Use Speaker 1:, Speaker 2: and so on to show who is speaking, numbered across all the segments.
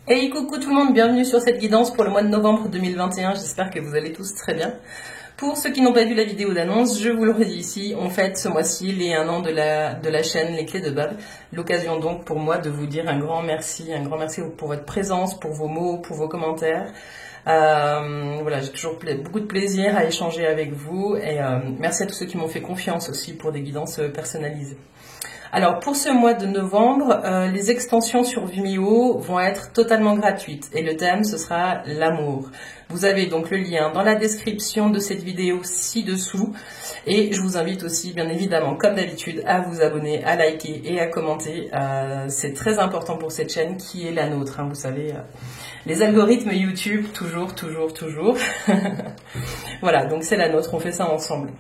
Speaker 1: Hey coucou tout le monde, bienvenue sur cette guidance pour le mois de novembre 2021, j'espère que vous allez tous très bien. Pour ceux qui n'ont pas vu la vidéo d'annonce, je vous le redis ici, on fête ce mois-ci les 1 an de la chaîne Les Clés de Bab. L'occasion donc pour moi de vous dire un grand merci pour votre présence, pour vos mots, pour vos commentaires. Voilà, j'ai toujours beaucoup de plaisir à échanger avec vous et merci à tous ceux qui m'ont fait confiance aussi pour des guidances personnalisées. Alors pour ce mois de novembre, les extensions sur Vimeo vont être totalement gratuites et le thème ce sera l'amour. Vous avez donc le lien dans la description de cette vidéo ci-dessous et je vous invite aussi bien évidemment comme d'habitude à vous abonner, à liker et à commenter. C'est très important pour cette chaîne qui est la nôtre, hein, vous savez, les algorithmes YouTube toujours. Voilà, donc c'est la nôtre, on fait ça ensemble.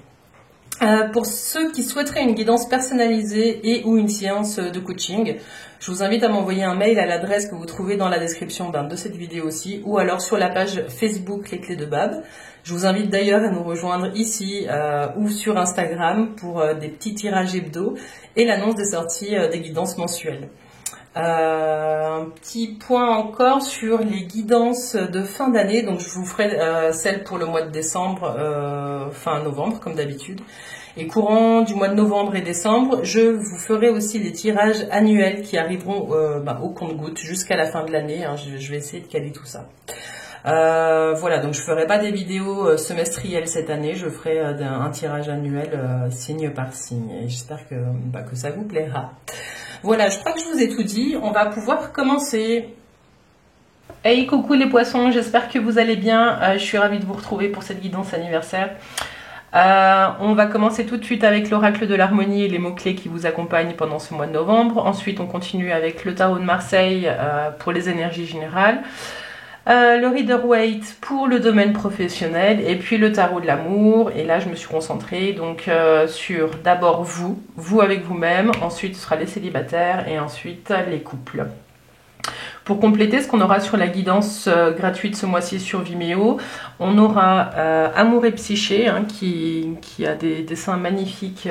Speaker 1: Pour ceux qui souhaiteraient une guidance personnalisée et ou une séance de coaching, je vous invite à m'envoyer un mail à l'adresse que vous trouvez dans la description de cette vidéo aussi, ou alors sur la page Facebook Les Clés de Bab. Je vous invite d'ailleurs à nous rejoindre ici ou sur Instagram pour des petits tirages hebdo et l'annonce des sorties des guidances mensuelles. Un petit point encore sur les guidances de fin d'année, donc je vous ferai celle pour le mois de décembre, fin novembre comme d'habitude, et courant du mois de novembre et décembre, je vous ferai aussi les tirages annuels qui arriveront au compte-gouttes jusqu'à la fin de l'année, hein, je vais essayer de caler tout ça. Voilà, donc je ferai pas des vidéos semestrielles cette année, je ferai un tirage annuel signe par signe, et j'espère que ça vous plaira. Voilà, je crois que je vous ai tout dit, on va pouvoir commencer. Hey, coucou les poissons, j'espère que vous allez bien, je suis ravie de vous retrouver pour cette guidance anniversaire. On va commencer tout de suite avec l'oracle de l'harmonie et les mots-clés qui vous accompagnent pendant ce mois de novembre. Ensuite, on continue avec le tarot de Marseille pour les énergies générales. Le Rider-Waite pour le domaine professionnel et puis le tarot de l'amour. Et là, je me suis concentrée donc sur d'abord vous avec vous-même, ensuite ce sera les célibataires et ensuite les couples. Pour compléter ce qu'on aura sur la guidance gratuite ce mois-ci sur Vimeo, on aura Amour et Psyché hein, qui a des dessins magnifiques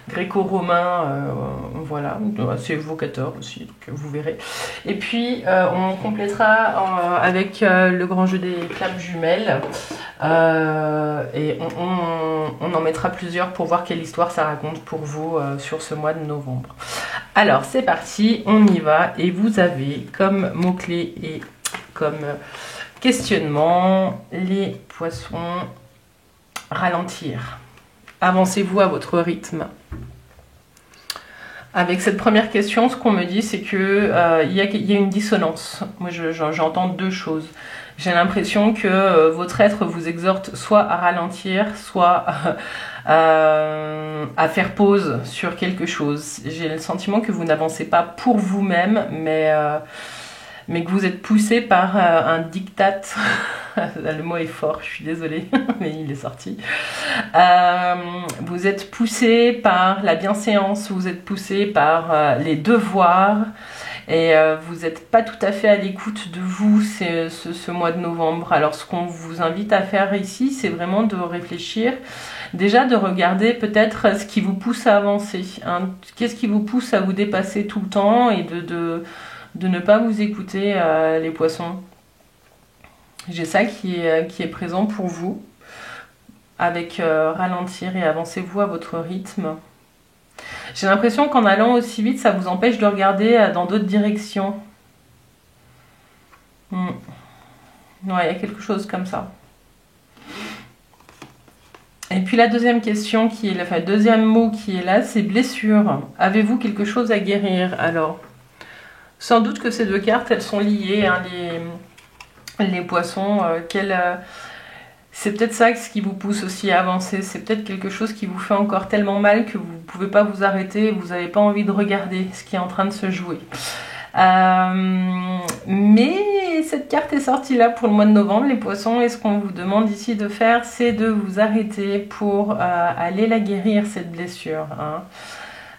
Speaker 1: gréco-romains, voilà, assez évocateur aussi, donc vous verrez. Et puis on complétera avec le grand jeu des flammes jumelles et on en mettra plusieurs pour voir quelle histoire ça raconte pour vous sur ce mois de novembre. Alors c'est parti, on y va et vous avez comme mots-clés et comme questionnement les poissons, ralentir. Avancez-vous à votre rythme. Avec cette première question, ce qu'on me dit, c'est que il y a une dissonance. Moi, j'entends deux choses. J'ai l'impression que votre être vous exhorte soit à ralentir, soit à faire pause sur quelque chose. J'ai le sentiment que vous n'avancez pas pour vous-même, mais que vous êtes poussé par un diktat. Le mot est fort, je suis désolée, mais il est sorti. Vous êtes poussé par la bienséance, vous êtes poussé par les devoirs, et vous n'êtes pas tout à fait à l'écoute de vous ce mois de novembre. Alors ce qu'on vous invite à faire ici, c'est vraiment de réfléchir, déjà de regarder peut-être ce qui vous pousse à avancer, hein. Qu'est-ce qui vous pousse à vous dépasser tout le temps et de ne pas vous écouter les poissons. J'ai ça qui est présent pour vous, avec ralentir et avancez-vous à votre rythme. J'ai l'impression qu'en allant aussi vite, ça vous empêche de regarder dans d'autres directions. Ouais, il y a quelque chose comme ça. Et puis la deuxième question, le deuxième mot qui est là, c'est blessure. Avez-vous quelque chose à guérir? Alors, sans doute que ces deux cartes, elles sont liées, hein, les poissons, c'est peut-être ça ce qui vous pousse aussi à avancer, c'est peut-être quelque chose qui vous fait encore tellement mal que vous ne pouvez pas vous arrêter, vous n'avez pas envie de regarder ce qui est en train de se jouer. Mais cette carte est sortie là pour le mois de novembre, les poissons, et ce qu'on vous demande ici de faire, c'est de vous arrêter pour aller la guérir, cette blessure, hein.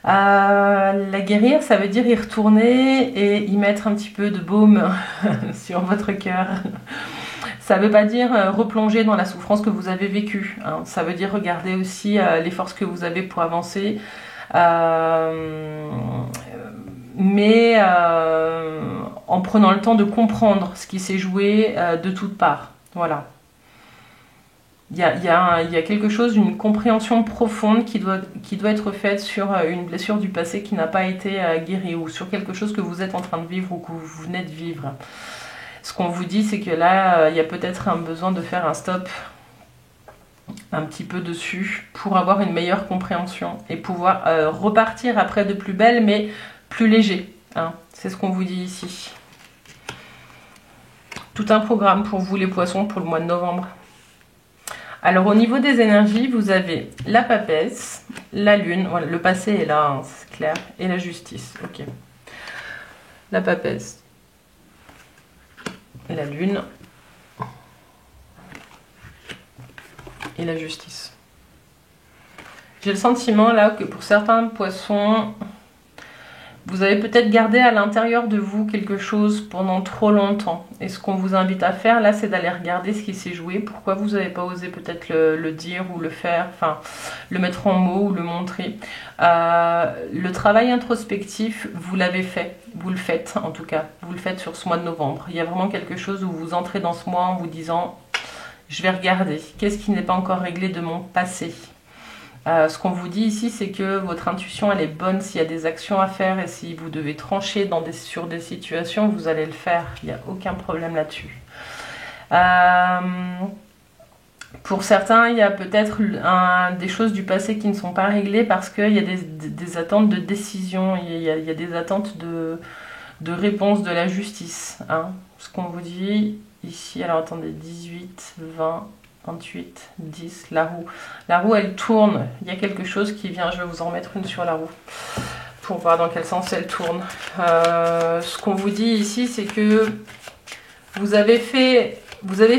Speaker 1: La guérir, ça veut dire y retourner et y mettre un petit peu de baume sur votre cœur. Ça ne veut pas dire replonger dans la souffrance que vous avez vécue, hein. Ça veut dire regarder aussi les forces que vous avez pour avancer, mais en prenant le temps de comprendre ce qui s'est joué de toutes parts. Voilà. Il y a quelque chose, une compréhension profonde qui doit être faite sur une blessure du passé qui n'a pas été guérie, ou sur quelque chose que vous êtes en train de vivre ou que vous venez de vivre. Ce qu'on vous dit, c'est que là, il y a peut-être un besoin de faire un stop un petit peu dessus pour avoir une meilleure compréhension et pouvoir repartir après de plus belle, mais plus léger. Hein. C'est ce qu'on vous dit ici. Tout un programme pour vous les poissons pour le mois de novembre. Alors au niveau des énergies, vous avez la papesse, la lune, voilà, le passé est là, hein, c'est clair, et la justice. Ok. La papesse, la lune et la justice. J'ai le sentiment là que pour certains poissons, vous avez peut-être gardé à l'intérieur de vous quelque chose pendant trop longtemps. Et ce qu'on vous invite à faire là, c'est d'aller regarder ce qui s'est joué. Pourquoi vous n'avez pas osé peut-être le dire ou le faire, enfin le mettre en mots ou le montrer. Le travail introspectif, vous l'avez fait. Vous le faites en tout cas. Vous le faites sur ce mois de novembre. Il y a vraiment quelque chose où vous entrez dans ce mois en vous disant, je vais regarder. Qu'est-ce qui n'est pas encore réglé de mon passé ? Ce qu'on vous dit ici, c'est que votre intuition, elle est bonne s'il y a des actions à faire et si vous devez trancher sur des situations, vous allez le faire. Il n'y a aucun problème là-dessus. Pour certains, il y a peut-être des choses du passé qui ne sont pas réglées parce qu'il y a des attentes de décision, il y a des attentes de réponse de la justice. Hein. Ce qu'on vous dit ici, alors attendez, 18, 20... 28, 10, la roue. La roue, elle tourne. Il y a quelque chose qui vient. Je vais vous en mettre une sur la roue pour voir dans quel sens elle tourne. Ce qu'on vous dit ici, c'est que vous avez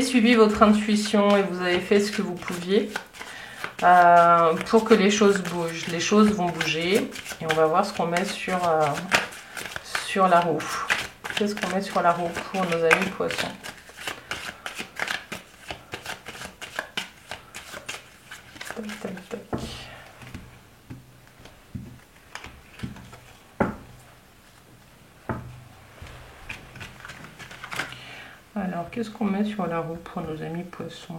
Speaker 1: suivi votre intuition et vous avez fait ce que vous pouviez pour que les choses bougent. Les choses vont bouger et on va voir ce qu'on met sur la roue. Qu'est-ce qu'on met sur la roue pour nos amis poissons ? Tac, tac. Alors, qu'est-ce qu'on met sur la roue pour nos amis poissons?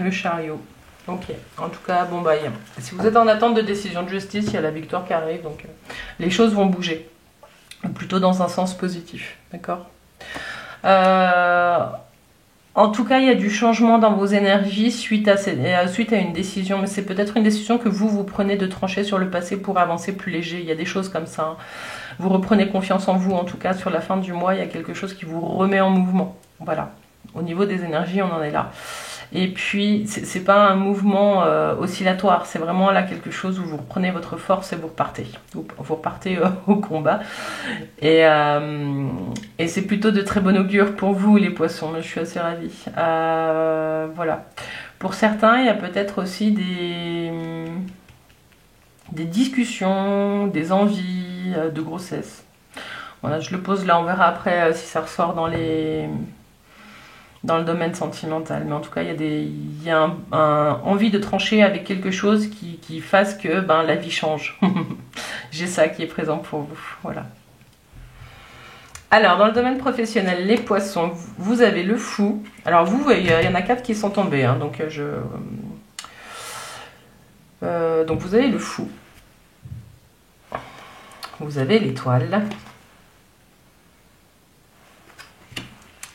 Speaker 1: Le chariot. Ok. En tout cas, bon bah, si vous êtes en attente de décision de justice, il y a la victoire qui arrive, donc les choses vont bouger. Plutôt dans un sens positif. D'accord? En tout cas, il y a du changement dans vos énergies suite à une décision, mais c'est peut-être une décision que vous prenez de trancher sur le passé pour avancer plus léger. Il y a des choses comme ça. Hein. Vous reprenez confiance en vous, en tout cas sur la fin du mois, il y a quelque chose qui vous remet en mouvement. Voilà. Au niveau des énergies, on en est là. Et puis, c'est pas un mouvement oscillatoire, c'est vraiment là quelque chose où vous reprenez votre force et vous repartez. Vous repartez au combat. Et c'est plutôt de très bon augure pour vous, les poissons. Je suis assez ravie. Voilà. Pour certains, il y a peut-être aussi des discussions, des envies de grossesse. Voilà, je le pose là, on verra après si ça ressort dans le domaine sentimental, mais en tout cas il y a envie de trancher avec quelque chose qui fasse que la vie change. J'ai ça qui est présent pour vous, voilà. Alors dans le domaine professionnel, les poissons, vous avez le fou. Alors vous, il y en a 4 qui sont tombés, hein, donc donc vous avez le fou, vous avez l'étoile.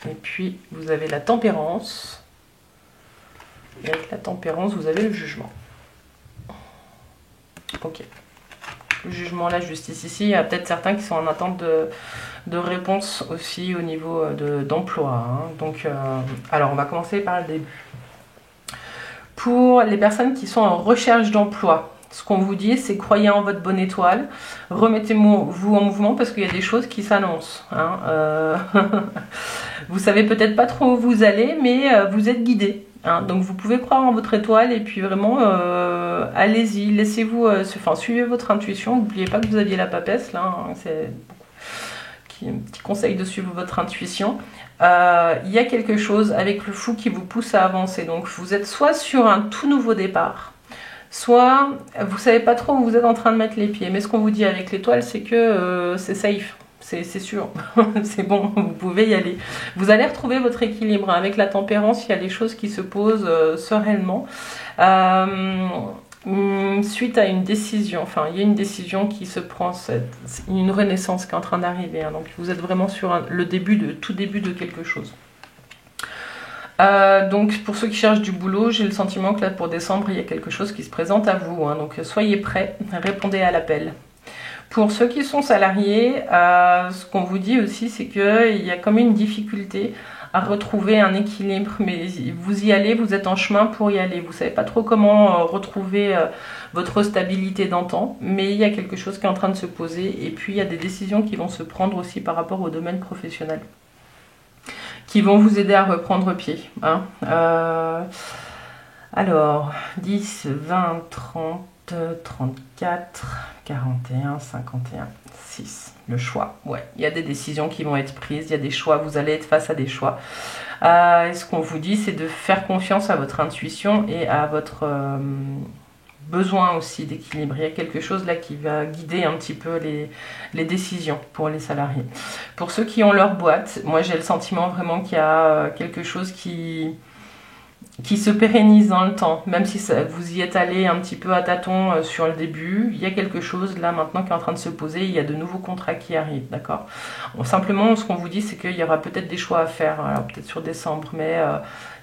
Speaker 1: Et puis, vous avez la tempérance. Et avec la tempérance, vous avez le jugement. Ok. Le jugement, la justice. Ici, il y a peut-être certains qui sont en attente de réponse aussi au niveau d'emploi. Hein. Donc, alors, on va commencer par le début. Pour les personnes qui sont en recherche d'emploi, ce qu'on vous dit, c'est croyez en votre bonne étoile, remettez-vous en mouvement parce qu'il y a des choses qui s'annoncent. Hein. Vous savez peut-être pas trop où vous allez, mais vous êtes guidé. Hein. Donc vous pouvez croire en votre étoile et puis vraiment, allez-y, laissez-vous, suivez votre intuition. N'oubliez pas que vous aviez la papesse là. Hein. C'est un petit conseil de suivre votre intuition. Il y a quelque chose avec le fou qui vous pousse à avancer. Donc vous êtes soit sur un tout nouveau départ, soit vous savez pas trop où vous êtes en train de mettre les pieds. Mais ce qu'on vous dit avec l'étoile, c'est que c'est safe. C'est sûr, c'est bon, vous pouvez y aller. Vous allez retrouver votre équilibre. Avec la tempérance, il y a des choses qui se posent sereinement. Suite à une décision, enfin il y a une décision qui se prend, une renaissance qui est en train d'arriver. Hein, donc vous êtes vraiment sur le tout début de quelque chose. Donc pour ceux qui cherchent du boulot, j'ai le sentiment que là pour décembre, il y a quelque chose qui se présente à vous. Hein, donc soyez prêts, répondez à l'appel. Pour ceux qui sont salariés, ce qu'on vous dit aussi, c'est qu'il y a comme une difficulté à retrouver un équilibre, mais vous y allez, vous êtes en chemin pour y aller. Vous ne savez pas trop comment retrouver votre stabilité d'antan, mais il y a quelque chose qui est en train de se poser, et puis il y a des décisions qui vont se prendre aussi par rapport au domaine professionnel, qui vont vous aider à reprendre pied. Hein. Alors, 10, 20, 30... 34, 41, 51, 6. Le choix. Ouais, il y a des décisions qui vont être prises, il y a des choix, vous allez être face à des choix. Et ce qu'on vous dit, c'est de faire confiance à votre intuition et à votre besoin aussi d'équilibre. Il y a quelque chose là qui va guider un petit peu les décisions pour les salariés. Pour ceux qui ont leur boîte, moi j'ai le sentiment vraiment qu'il y a quelque chose qui se pérennise dans le temps, même si vous y êtes allé un petit peu à tâtons sur le début, il y a quelque chose là maintenant qui est en train de se poser, il y a de nouveaux contrats qui arrivent, d'accord. Simplement, ce qu'on vous dit, c'est qu'il y aura peut-être des choix à faire, peut-être sur décembre, mais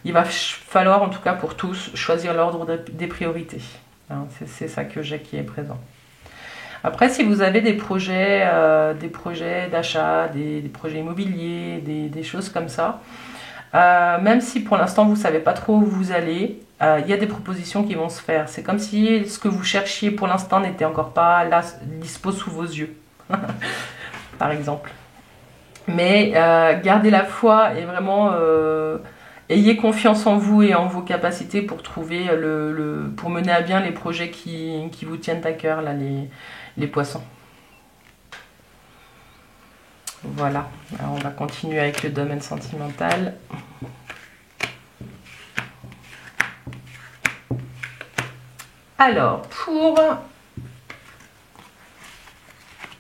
Speaker 1: il va falloir en tout cas pour tous choisir l'ordre des priorités. Hein, c'est ça que j'ai qui est présent. Après, si vous avez des projets d'achat, des projets immobiliers, des choses comme ça, même si pour l'instant vous ne savez pas trop où vous allez, il y a des propositions qui vont se faire. C'est comme si ce que vous cherchiez pour l'instant n'était encore pas là, dispo sous vos yeux, par exemple. Mais gardez la foi et vraiment ayez confiance en vous et en vos capacités pour trouver pour mener à bien les projets qui vous tiennent à cœur, là, les poissons. Voilà, alors on va continuer avec le domaine sentimental. Alors, pour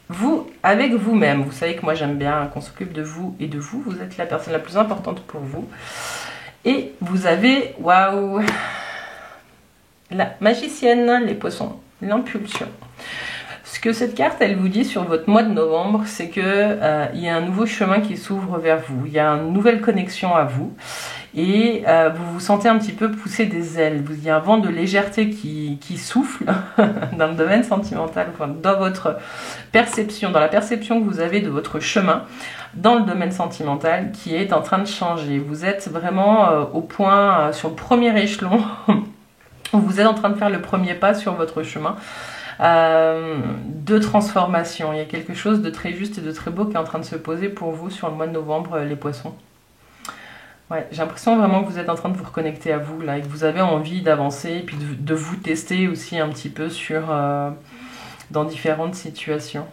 Speaker 1: vous, avec vous-même, vous savez que moi j'aime bien qu'on s'occupe de vous et de vous. Vous êtes la personne la plus importante pour vous. Et vous avez, waouh, la magicienne, les poissons, l'impulsion. Ce que cette carte, elle vous dit sur votre mois de novembre, c'est que il y a un nouveau chemin qui s'ouvre vers vous. Il y a une nouvelle connexion à vous. Et vous vous sentez un petit peu pousser des ailes. Il y a un vent de légèreté qui souffle dans le domaine sentimental, enfin, dans votre perception, dans la perception que vous avez de votre chemin dans le domaine sentimental qui est en train de changer. Vous êtes vraiment au point, sur le premier échelon, vous êtes en train de faire le premier pas sur votre chemin. De transformation. Il y a quelque chose de très juste et de très beau qui est en train de se poser pour vous sur le mois de novembre, les poissons. Ouais, j'ai l'impression vraiment que vous êtes en train de vous reconnecter à vous là, et que vous avez envie d'avancer et puis de vous tester aussi un petit peu dans différentes situations.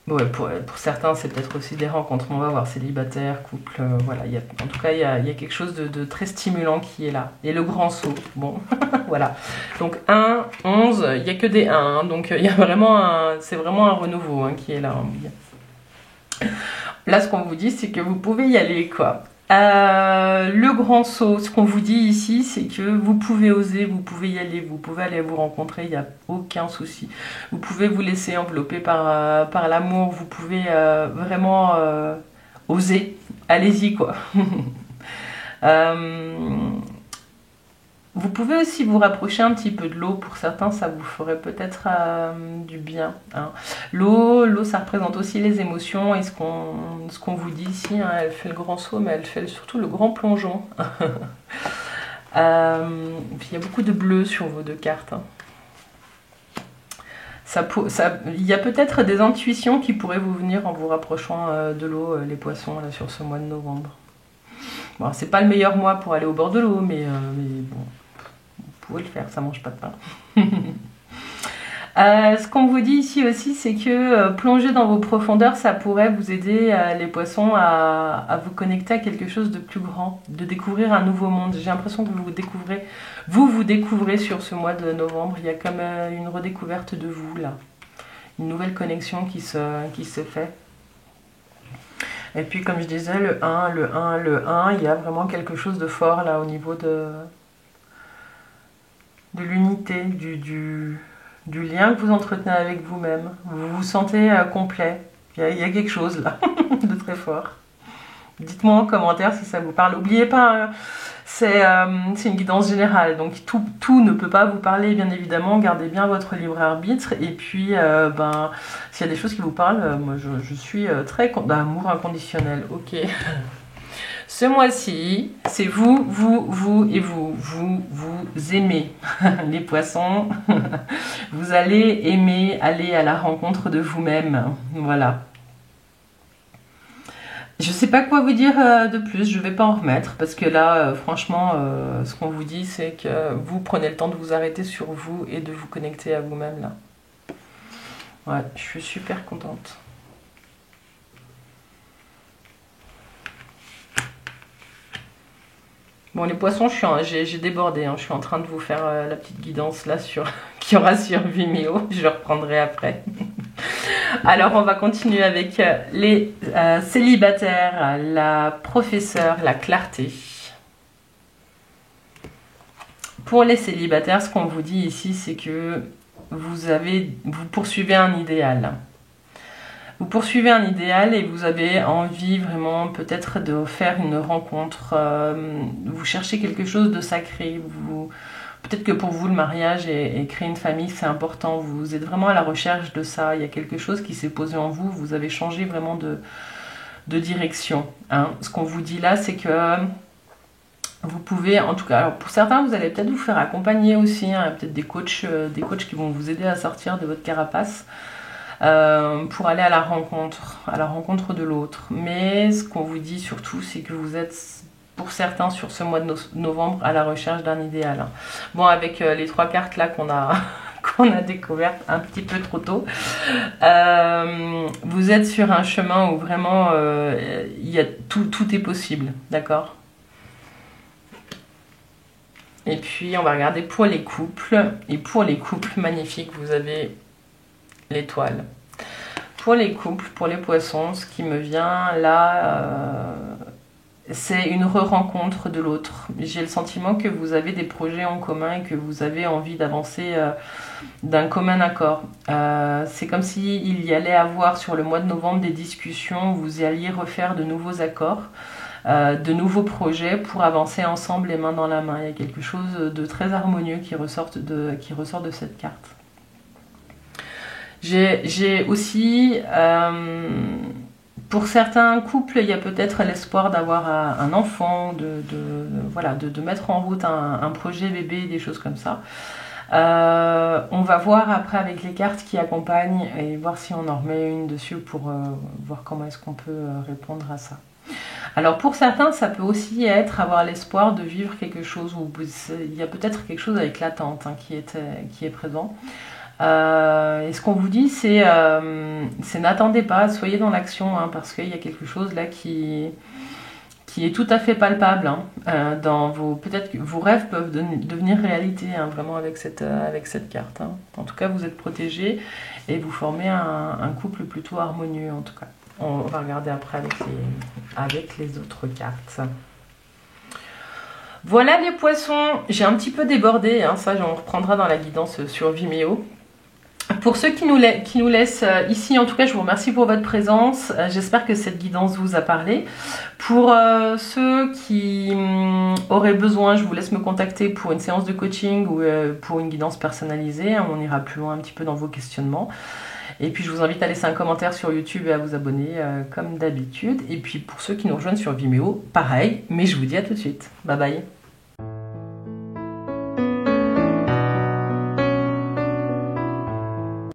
Speaker 1: Ouais, pour certains, c'est peut-être aussi des rencontres. On va voir, célibataire, couple, voilà. En tout cas, il y a quelque chose de très stimulant qui est là. Et le grand saut, bon, voilà. Donc 1, 11, il n'y a que des 1. Hein, donc il y a vraiment c'est vraiment un renouveau hein, qui est là. Hein. Là, ce qu'on vous dit, c'est que vous pouvez y aller, quoi. Le grand saut, ce qu'on vous dit ici, c'est que vous pouvez oser, vous pouvez y aller, vous pouvez aller vous rencontrer, il n'y a aucun souci. Vous pouvez vous laisser envelopper par l'amour, vous pouvez vraiment oser, allez-y quoi. Vous pouvez aussi vous rapprocher un petit peu de l'eau, pour certains ça vous ferait peut-être du bien. Hein. L'eau ça représente aussi les émotions et ce qu'on vous dit ici, hein, elle fait le grand saut mais elle fait surtout le grand plongeon. Puis il y a beaucoup de bleu sur vos deux cartes. Hein. Il y a peut-être des intuitions qui pourraient vous venir en vous rapprochant de l'eau, les poissons, là, sur ce mois de novembre. Bon, c'est pas le meilleur mois pour aller au bord de l'eau, mais bon, vous pouvez le faire, ça mange pas de pain. Ce qu'on vous dit ici aussi, c'est que plonger dans vos profondeurs, ça pourrait vous aider, les poissons, à vous connecter à quelque chose de plus grand, de découvrir un nouveau monde. J'ai l'impression que vous découvrez sur ce mois de novembre. Il y a comme une redécouverte de vous, là. Une nouvelle connexion qui se fait. Et puis, comme je disais, le 1, il y a vraiment quelque chose de fort, là, au niveau de l'unité, du lien que vous entretenez avec vous-même. Vous vous sentez complet. Il y a quelque chose là de très fort. Dites-moi en commentaire si ça vous parle. N'oubliez pas, c'est une guidance générale, donc tout ne peut pas vous parler, bien évidemment. Gardez bien votre libre arbitre. Et puis, s'il y a des choses qui vous parlent, moi je suis très d'amour inconditionnel. Ok. Ce mois-ci, c'est vous et vous aimez les poissons. Vous allez aimer aller à la rencontre de vous-même. Voilà. Je ne sais pas quoi vous dire de plus, je ne vais pas en remettre parce que là, franchement, ce qu'on vous dit, c'est que vous prenez le temps de vous arrêter sur vous et de vous connecter à vous-même là. Ouais, je suis super contente. Bon, les poissons, j'ai débordé, hein. Je suis en train de vous faire la petite guidance là qui aura sur Vimeo. Je le reprendrai après. Alors, on va continuer avec les célibataires, la professeure, la clarté. Pour les célibataires, ce qu'on vous dit ici, c'est que vous poursuivez un idéal. Vous poursuivez un idéal et vous avez envie vraiment peut-être de faire une rencontre. Vous cherchez quelque chose de sacré. Peut-être que pour vous, le mariage et créer une famille, c'est important. Vous êtes vraiment à la recherche de ça. Il y a quelque chose qui s'est posé en vous. Vous avez changé vraiment de direction. Hein. Ce qu'on vous dit là, c'est que vous pouvez, en tout cas, alors pour certains, vous allez peut-être vous faire accompagner aussi. Hein, peut-être des coachs qui vont vous aider à sortir de votre carapace. Pour aller à la rencontre de l'autre. Mais ce qu'on vous dit surtout, c'est que vous êtes, pour certains, sur ce mois de novembre, à la recherche d'un idéal. Bon, avec les 3 cartes là qu'on a découvertes un petit peu trop tôt, vous êtes sur un chemin où vraiment tout est possible, d'accord ? Et puis, on va regarder pour les couples. Et pour les couples, magnifiques, vous avez l'étoile. Pour les couples, pour les poissons, ce qui me vient là, c'est une re-rencontre de l'autre. J'ai le sentiment que vous avez des projets en commun et que vous avez envie d'avancer d'un commun accord. C'est comme s'il y allait avoir sur le mois de novembre des discussions, vous alliez refaire de nouveaux accords, de nouveaux projets pour avancer ensemble les mains dans la main. Il y a quelque chose de très harmonieux qui ressort de cette carte. J'ai aussi, pour certains couples, il y a peut-être l'espoir d'avoir un enfant, de mettre en route un projet bébé, des choses comme ça. On va voir après avec les cartes qui accompagnent et voir si on en remet une dessus pour voir comment est-ce qu'on peut répondre à ça. Alors pour certains, ça peut aussi être avoir l'espoir de vivre quelque chose où il y a peut-être quelque chose avec l'attente qui est présent. Et ce qu'on vous dit, c'est n'attendez pas, soyez dans l'action, parce qu'il y a quelque chose là qui est tout à fait palpable. Peut-être que vos rêves peuvent devenir réalité, vraiment avec cette carte. En tout cas, vous êtes protégés et vous formez un couple plutôt harmonieux, en tout cas. On va regarder après avec les autres cartes. Voilà les poissons, j'ai un petit peu débordé, ça on reprendra dans la guidance sur Vimeo. Pour ceux qui nous laissent ici, en tout cas, je vous remercie pour votre présence. J'espère que cette guidance vous a parlé. Pour ceux qui auraient besoin, je vous laisse me contacter pour une séance de coaching ou pour une guidance personnalisée. On ira plus loin un petit peu dans vos questionnements. Et puis, je vous invite à laisser un commentaire sur YouTube et à vous abonner comme d'habitude. Et puis, pour ceux qui nous rejoignent sur Vimeo, pareil. Mais je vous dis à tout de suite. Bye bye.